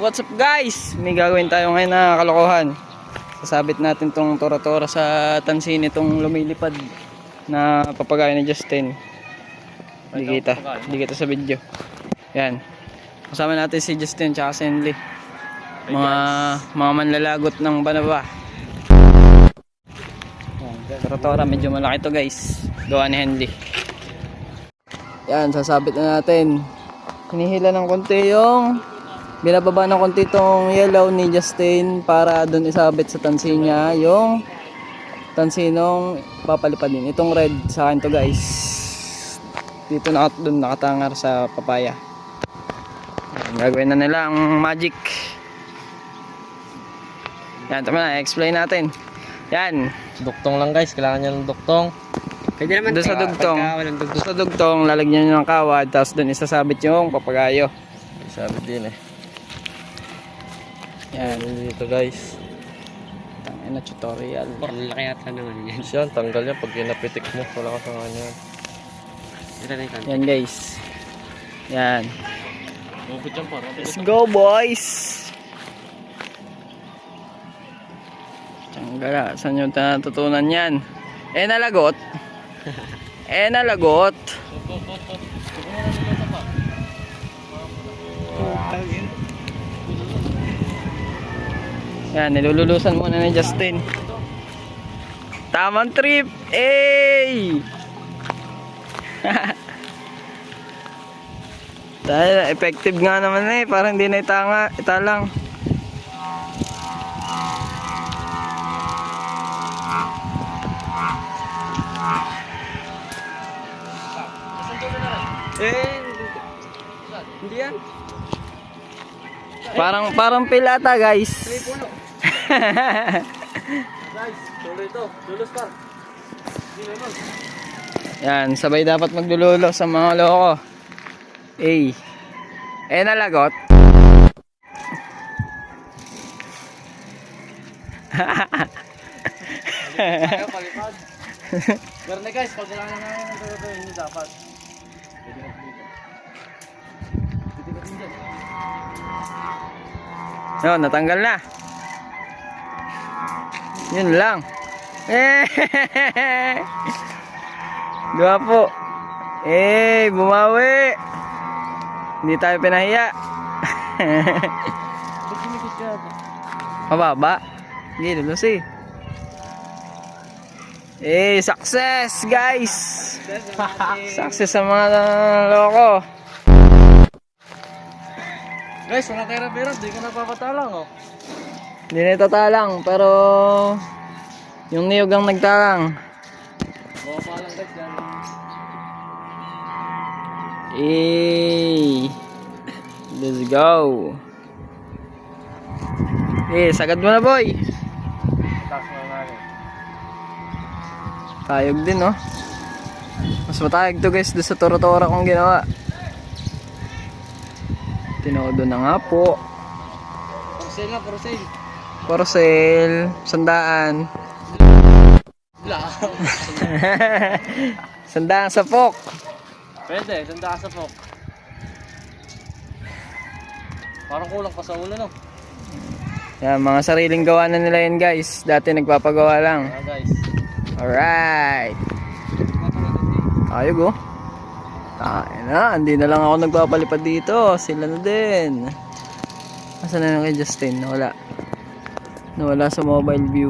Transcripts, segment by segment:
what's up guys? May gagawin tayo ngayon na kalokohan. Sasabit natin tong tora-tora sa tansin itong lumilipad na papagaya ni Justin. Hindi kita sa video. Yan. Kasama natin si Justin tsaka si Henley. Mga manlalagot ng Banaba. Tora-tora medyo malaki to guys. Gawa ni Henley. Yan, sasabit na natin. Hinihila ng konti yung binababa ng konti itong yellow ni Justin para dun isabit sa tansin niya yung tansinong papalipad din. Itong red sa akin to guys. Dito dun nakatangar sa papaya. Gagawin na nila ang magic. Yan, tama na, explain natin. Yan. Duktong lang guys, kailangan niya ng duktong. Pwede naman doon sa dugtong lalagyan nyo ng kawad tapos doon isasabit yung papagayo. Isabit din eh. Yan dito guys. Tangin na tutorial. Parang laki yata naman yan. Siya, tanggal yan pag ginapitik mo. Wala ka sa kanya. Yan guys. Yan. Mabit yan parang. Let's go boys. Tiyangga, saan nyo natutunan yan? Nalagot. Nalagot. Yan, nilululusan muna ni Justin. Tamang trip. Dahil effective nga naman parang hindi na italang. Hindi yan. Parang pilata guys. Guys, tuloy ito. Dulos pa. Yan, sabay dapat maglululo sa mga loko. Nalagot. Ayaw, palipad. Garne guys, pag wala na namin ang tuloy, hindi dapat. No, natanggal na. Yun lang. Gwapo. Bumawi. Hindi tayo pinahiya. Mababa. Hindi lulus success guys. Success sa mga loko. Guys, wala kayo rapirap, di ka napapatalang oh. Hindi na itatalang, pero yung niyog ang nagtalang. Bawa pa lang guys dyan. Let's go. Sagad mo na boy. Taas na natin. Tayog din oh. Mas matayog to guys doon sa tora-tora kong ginawa. Tinodo na nga po. For sale 100. Sandaan sa pok. Pwede, sanda sa pok. Parang kulang pa sa ulo no. Yan, mga sariling gawa na nila yan guys. Dati nagpapagawa lang. Guys. Alright. Ayog oh. Hindi na lang ako nagpapalipad dito. Sila na din. Asan na kay Justin? Nawala sa mobile view.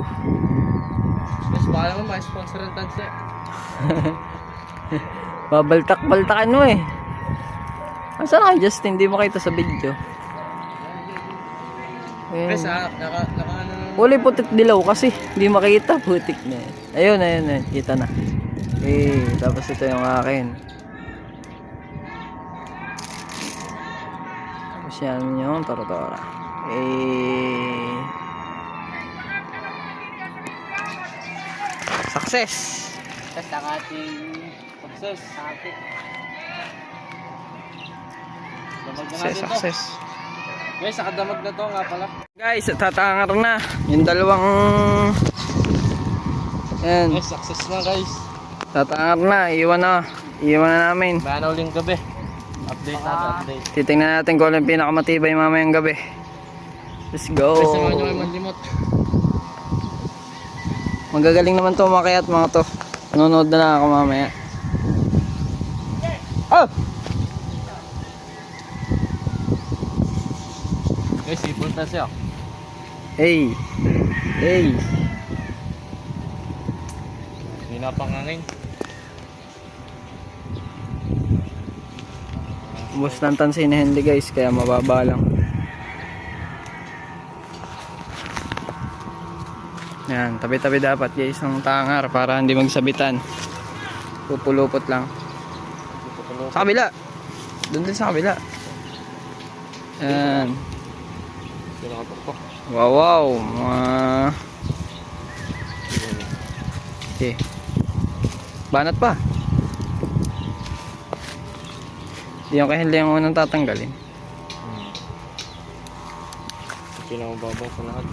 Mas baka naman may sponsor ng tansya. Babaltak-baltakan mo Asan na kay Justin? Hindi makita sa video. Guys, naka ano nung... Kulay putik dilaw kasi. Hindi makita. Putik na Ayun. Kita na. Tapos ito yung akin. Yan yung tora-tora. Success! Success ang ating success. Success. Guys, nakadamag na to nga pala. Guys, tatangar na. Yung dalawang... Yan. Guys, success na guys. Tatangar na. Iwan na namin. Banaw uling gabi. Update natin, update. Titingnan natin kung ano yung pinakamatibay mamayang gabi. Let's go. Guys, samahan nyo kayo manlimot. Magagaling naman to umakyat mga to. Nanonood na lang ako mamaya. Oh! Guys, ipunta siya. Hey! Hey! Hindi na pangangin. Ubus ng tansi na hindi guys, kaya mababa lang. Yan, tabi-tabi dapat guys ng tangar para hindi magsabitan. Pupulupot lang. Sa kabila. Doon din sa kabila. Yan. Hindi nakatuktok. Wow, wow. Okay. Banat pa. Yung kahindi ang unang tatanggalin. Pinakababaw sa lahat.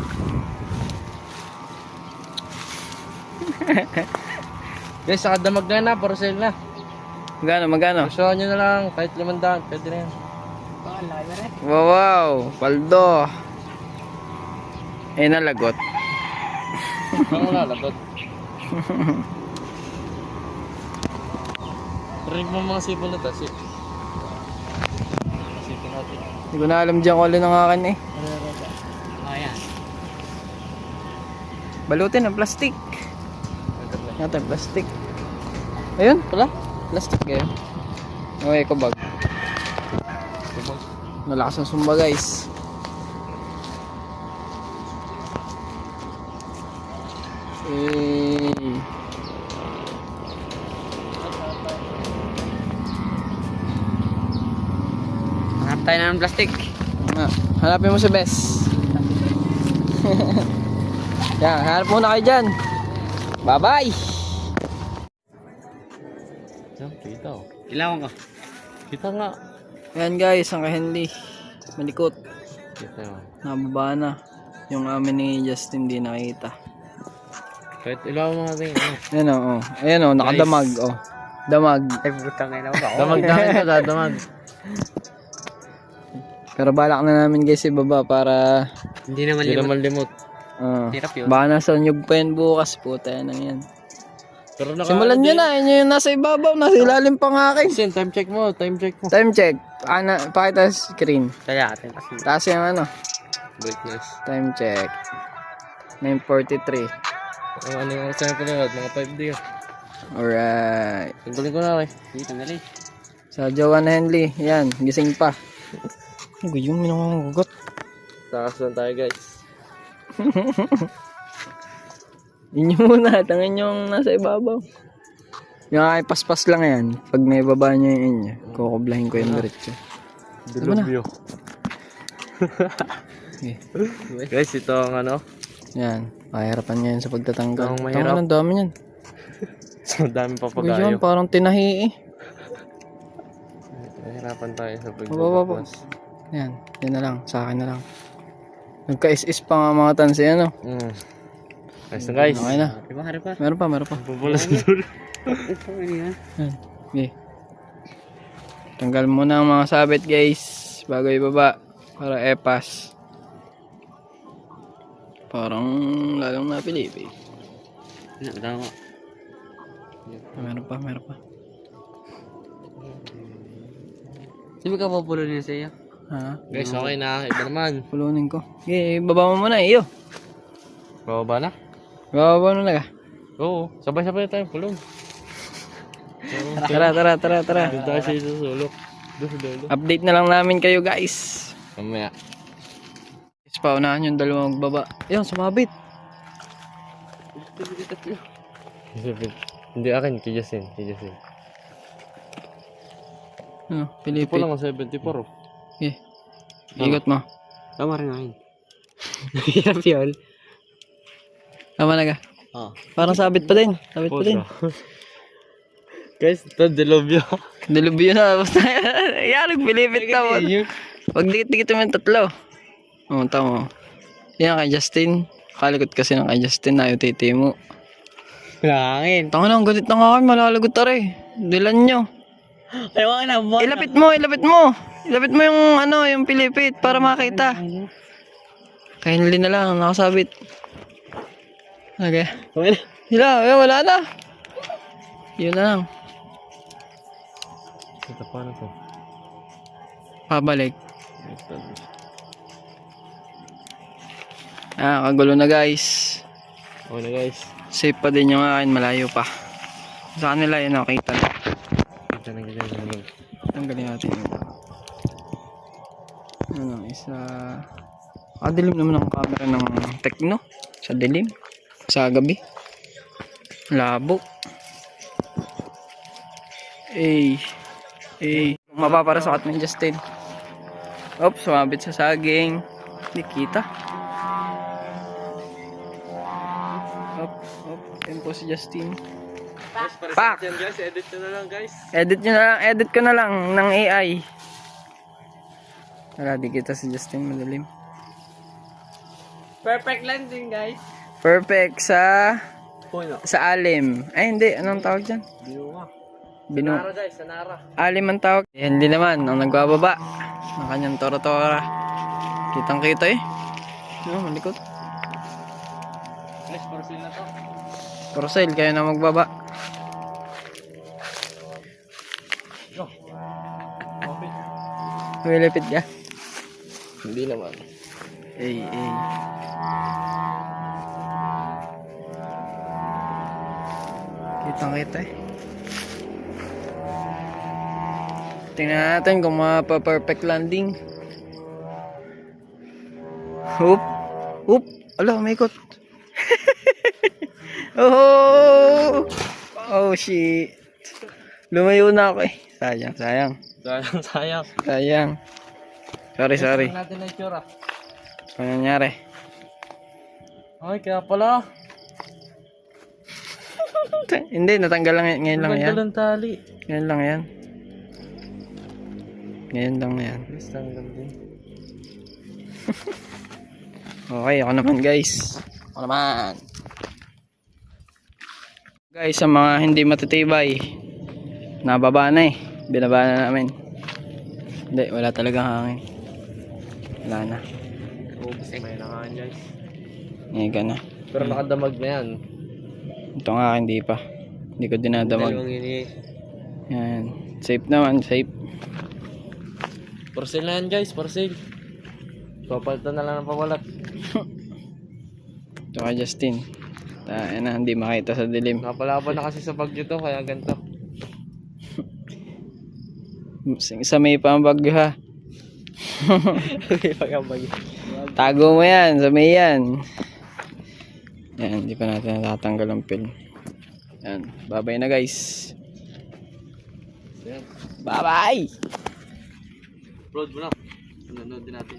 Guys, sa kadamag na na, for sale na. Magano? Presyohan nyo na lang, kahit 500, pwede na yan. Wow, wow. Paldo. Eh, nalagot. Ang wala, lagot. Rig mo mga sipon na to, sipon natin. Hindi ko na alam dyan kung alin ang akin eh. Ayan. Balutin ng plastic. Natin plastic. Ayun pala. Plastic ngayon. Okay, eco bag. Malakas ang sumba guys. Hanap tayo na ng plastic. Hanapin mo si Bes. Yan, hanap muna kayo dyan. Bye bye. Yan, kita oh. Ilawan ka. Kita nga. Yan guys, ang kahindi. Malikot. Kita oh. Nababa na. Yung amin ni Justin di nakita. Kahit ilawan mo natin. Ayan o, ayan o, nakadamag o. Damag. Ay, butang ngayon ako. Damag na ito, damag. Pero balak na namin guys ibaba para Hindi naman limot. Hirap yun. baka nasa nyug pa yan bukas. Puta yan ang yan. Pero Simulan nyo na, yun yung nasa ibabaw, nasa ilalim pa nga akin. Sin, time check mo. Time check. Pakita sa screen. Kaya atin kasi. Taas yung ano, Brightness. time check. 9:43. Ano yung oras na pinanood? Mga 5D yun. Alright. Tanggalin ko na rin. Hindi, tanggalin. Sa Jowan Henley, yan, gising pa. Ang gayong minangangugot. Takas lang tayo guys. Inyo muna, tangin yung nasa ibabaw. Yung ay paspas lang yan. Pag naibaba nyo yung inyo, kukublahin ko yung diretso. Dilubyo. Okay. Guys, ito ang ano. Yan, mahirapan nyo yan sa pagtatanggal. Ang mahirap. Ang dami yan. So, dami pa Ganyan, pagayo. parang tinahi eh. Mahirapan tayo sa Baba. pagbubukas. Yan, yan na lang, sa akin na lang. Nagka-is-is pa nga mga tansi, ano? Guys na guys. Okay na. Meron pa. Pupulas na dulo. Yan, okay. Tanggal muna ang mga sabit guys, bago ibaba, para epas. Parang lalong napilipit. Meron pa. Sino ka papulo niya sa iyo? Ha? Guys, okay na. Iba naman. Pulunin ko. Okay, baba mo muna, iyo. Bababa na? Baba mo na ka. Oo. Sabay-sabay tayo pulong. Tara. Doon tayo sa isusulok. Doon sa dulo. Update na lang namin kayo guys. Mamaya. Paunahan yung dalawang magbaba. Ayun, sumabit. Hindi akin, kay Justin. Ano, Ito pilipit. lang ang 74 oh. Okay. Ikot mo. Tama rin akin. Hirap yun. Tama na ka. Oo. Parang sabit pa din. Guys, ito dilubyo. Dilubyo na. Basta yan, nagpilipit na mo. Pag dikit-dikit mo yung tatlo. Oo, tama. Yan kay Justin. Kalikot kasi ng kay Justin na yung titi mo. Langin. Tanga na, ang ganit na nga kayo. Malalagot tari. Dilan nyo. Ayaw na ba? Ilapit mo. Ilapit mo yung ano, yung pilipit para makita. Kay Henley na lang, nakasabit. Okay. Okay na. Hila, wala na. Yun na lang. Ito pa na to. Pabalik. Kagulo na guys. Okay na guys. Safe pa din yung akin, malayo pa. Sa kanila yun, nakita na. Ito na guys. Tanggalin natin yun. Ano, isa... dilim naman ang camera ng Tecno. Sa dilim. Sa gabi. Labo. Mapaparasukat ng Justin. Oops, sumabit sa saging. Hindi kita. Yan po si Justin. Pak! Guys, edit nyo na lang guys. Edit ko na lang ng AI. Wala, di kita si Justin, madalim. Perfect landing guys. Perfect sa Puno. alim. Ay hindi, anong tawag dyan? Sanara guys, sanara. Alim ang tawag. Hindi naman, ang nagbababa ng kanyang tora-tora. Kitang kita eh. Malikot. Guys, parcel na to. Porcel, kaya na magbaba. Lumilipit ka? Hindi naman. Kitang kita eh. Tingnan natin kung mapa-perfect landing. Oop. Ala, may ikot. Oh shit. Lumayo na ako eh. Sayang. Sorry. natin na itsura. Ano nangyari? Ay, kaya pala. Hindi, natanggal lang ngayon lang yan. Ang tali. Ngayon lang yan. Guys, tanggal din. Okay, ako naman guys. Guys, sa mga hindi matitibay, nababa na eh. Binaba na namin. Hindi, wala talagang hangin. Wala na. Ubus may nangahan guys. Ngayon ka na. Pero nakadamag na yan. Ito nga, hindi pa. Hindi ko dinadamag. Yan. Safe naman, safe. Porcel na yan guys, porcel. Papalitan na lang ng pawalat. Ito ka Justin. Tayo na, hindi makita sa dilim. Napalaban na kasi sa bagyo to, kaya ganito. Sa may pa ang bagyo ha. Tago mo yan, sa may yan. Yan, hindi pa natin natatanggal ang film. Yan, bye-bye na guys. Bye-bye! Upload mo na. Nanonood din natin.